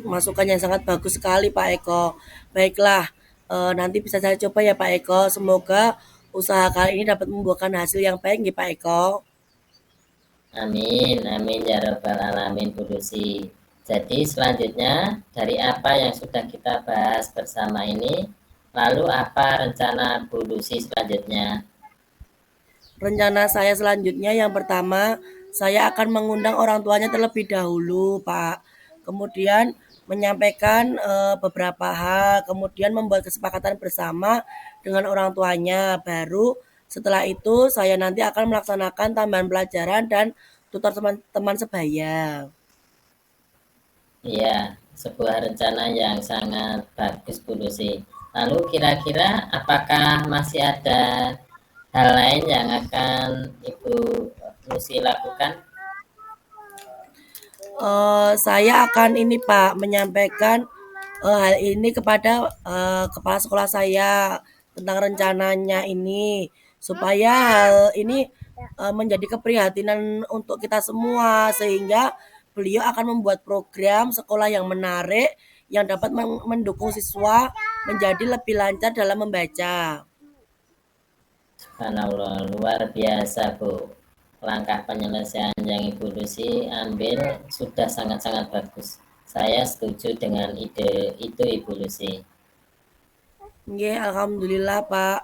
masukan yang sangat bagus sekali Pak Eko. Baiklah, nanti bisa saya coba ya Pak Eko. Semoga usaha kali ini dapat membuahkan hasil yang baik nih Pak Eko. Amin, amin ya rabbal alamin Bu Lucy. Jadi selanjutnya dari apa yang sudah kita bahas bersama ini, lalu apa rencana Bu Lucy selanjutnya? Rencana saya selanjutnya yang pertama, saya akan mengundang orang tuanya terlebih dahulu, Pak. Kemudian menyampaikan beberapa hal, kemudian membuat kesepakatan bersama dengan orang tuanya. Baru setelah itu saya nanti akan melaksanakan tambahan pelajaran dan tutor teman-teman sebaya. Iya, sebuah rencana yang sangat bagus Bu Lucy. Lalu kira-kira apakah masih ada hal lain yang akan Ibu Lucy lakukan? Saya akan ini Pak, menyampaikan hal ini kepada kepala sekolah saya tentang rencananya ini supaya hal ini menjadi keprihatinan untuk kita semua sehingga beliau akan membuat program sekolah yang menarik yang dapat mendukung siswa menjadi lebih lancar dalam membaca. Subhanallah, luar biasa Bu. Langkah penyelesaian yang Ibu Lucy ambil sudah sangat-sangat bagus. Saya setuju dengan ide itu Ibu Lucy. Alhamdulillah Pak.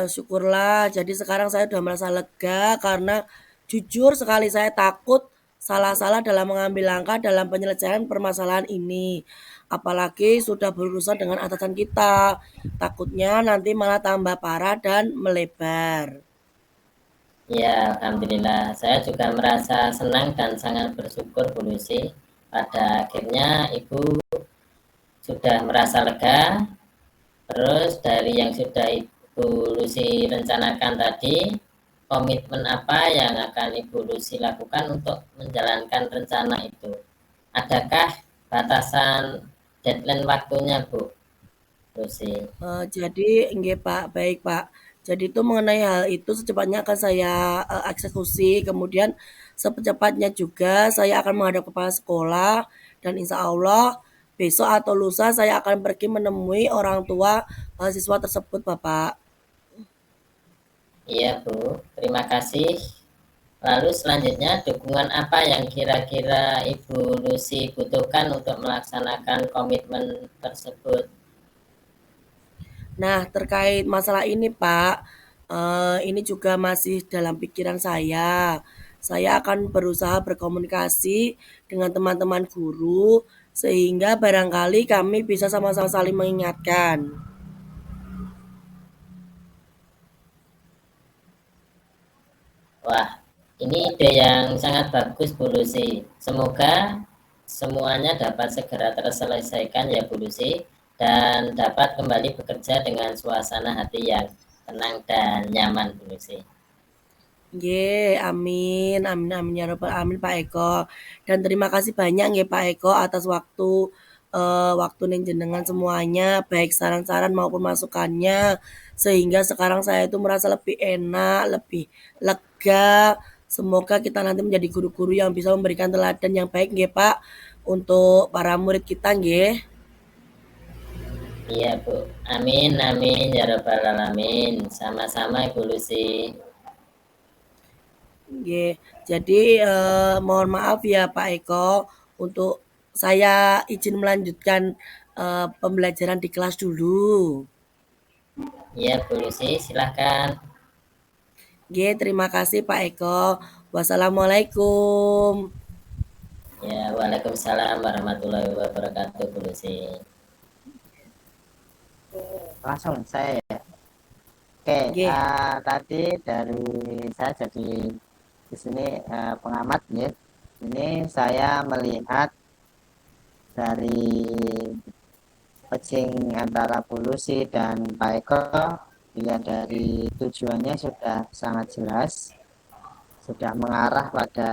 Syukurlah. Jadi sekarang saya sudah merasa lega karena jujur sekali saya takut salah-salah dalam mengambil langkah dalam penyelesaian permasalahan ini. Apalagi sudah berurusan dengan atasan kita. Takutnya nanti malah tambah parah dan melebar. Ya, Alhamdulillah. Saya juga merasa senang dan sangat bersyukur Bu Lucy. Pada akhirnya Ibu sudah merasa lega. Terus dari yang sudah Ibu Lucy rencanakan tadi, komitmen apa yang akan Ibu Lucy lakukan untuk menjalankan rencana itu? Adakah batasan deadline waktunya, Bu Lucy? Jadi nggih Pak, baik Pak. Jadi itu mengenai hal itu secepatnya akan saya eksekusi. Kemudian secepatnya juga saya akan menghadap kepala sekolah dan insya Allah besok atau lusa saya akan pergi menemui orang tua siswa tersebut, Bapak. Iya, Bu. Terima kasih. Lalu selanjutnya dukungan apa yang kira-kira Ibu Lucy butuhkan untuk melaksanakan komitmen tersebut? Nah, terkait masalah ini, Pak, ini juga masih dalam pikiran saya. Saya akan berusaha berkomunikasi dengan teman-teman guru sehingga barangkali kami bisa sama-sama saling mengingatkan. Wah, ini ide yang sangat bagus Bu Lucy. Semoga semuanya dapat segera terselesaikan ya Bu Lucy dan dapat kembali bekerja dengan suasana hati yang tenang dan nyaman Bu Lucy. Amin, amin, amin ya robbal alamin Pak Eko. Dan terima kasih banyak nggih Pak Eko atas waktu ning jenengan semuanya, baik saran-saran maupun masukannya, sehingga sekarang saya itu merasa lebih enak, lebih lega. Semoga kita nanti menjadi guru-guru yang bisa memberikan teladan yang baik nggih Pak untuk para murid kita nggih. Iya Bu, amin amin ya rabbal alamin. Sama-sama Ibu Lucy. Jadi mohon maaf ya Pak Eko untuk saya izin melanjutkan pembelajaran di kelas dulu. Ya, Bu Lucy, silahkan. Oke, terima kasih Pak Eko. Wassalamualaikum. Ya, waalaikumsalam warahmatullahi wabarakatuh, Bu Lucy. Langsung saya ya. Oke, Oke. tadi dari saya jadi di sini pengamat ya. Ini saya melihat dari pitching antara Bu Lucy dan Pak Eko, dilihat dari tujuannya sudah sangat jelas, sudah mengarah pada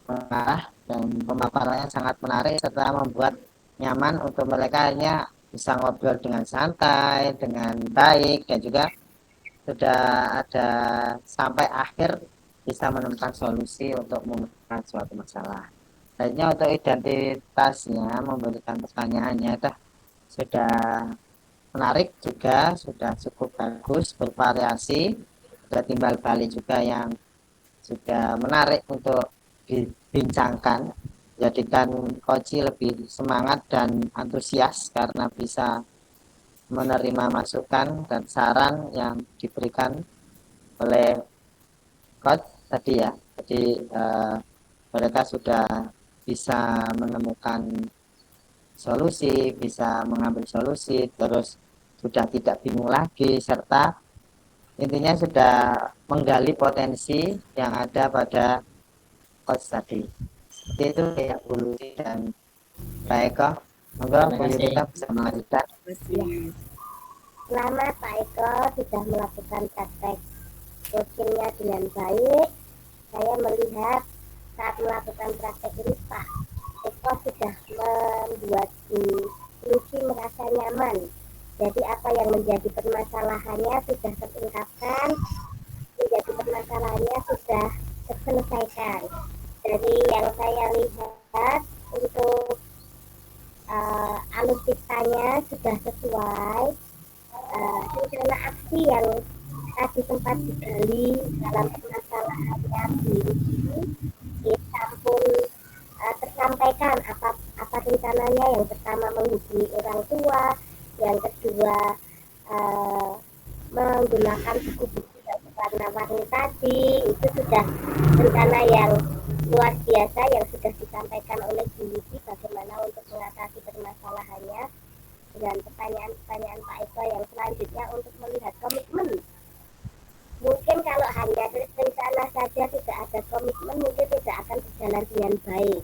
mengarah dan pemaparannya sangat menarik serta membuat nyaman untuk mereka hanya bisa ngobrol dengan santai, dengan baik, dan juga sudah ada sampai akhir bisa menemukan solusi untuk memecahkan suatu masalah. Hanya untuk identitasnya, memberikan pertanyaannya sudah menarik juga, sudah cukup bagus, bervariasi, ada timbal balik juga yang sudah menarik untuk dibincangkan, jadikan Koci lebih semangat dan antusias karena bisa menerima masukan dan saran yang diberikan oleh Coach tadi ya. Jadi mereka sudah bisa menemukan solusi, bisa mengambil solusi, terus sudah tidak bingung lagi, serta intinya sudah menggali potensi yang ada pada coach tadi. Seperti itu ya Bu Lucy dan Pak Eko. Monggo Bu Yunita bisa melanjutkan. Selamat Pak Eko sudah melakukan praktek coachingnya dengan baik. Saya melihat saat melakukan praktek ini Pak Eko sudah membuat Bu Lucy merasa nyaman. Jadi apa yang menjadi permasalahannya sudah terungkapkan, menjadi permasalahannya sudah terselesaikan. Dari yang saya lihat untuk alutsistanya sudah sesuai, rencana aksi yang tadi sempat digali dalam permasalahannya ini pun tersampaikan apa rencananya. Yang pertama menghubungi orang tua, yang kedua menggunakan buku-buku yang warna-warni tadi. Itu sudah rencana yang luar biasa yang sudah disampaikan oleh Bu Lucy bagaimana untuk mengatasi permasalahannya. Dengan pertanyaan-pertanyaan Pak Eko yang selanjutnya untuk melihat komitmen. Mungkin kalau hanya rencana saja tidak ada komitmen, mungkin tidak akan berjalan dengan baik.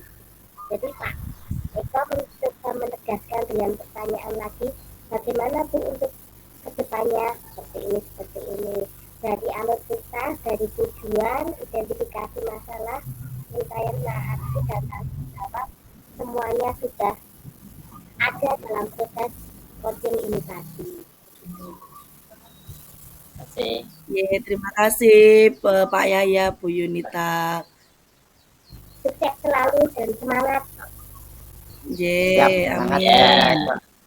Jadi Pak Eko mencoba menegaskan dengan pertanyaan lagi, bagaimana Bu untuk kedepannya seperti ini. Dari alutsista, dari tujuan, identifikasi masalah, rencana aksi dan tanggung jawab, semuanya sudah ada dalam proses coaching ini tadi. Terima kasih Pak Yaya, Bu Yunita. Sukses selalu dan semangat. Amin.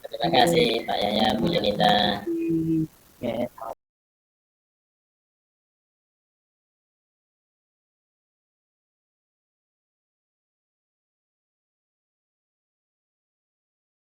Terima kasih Pak Yaya, Bu Yunita.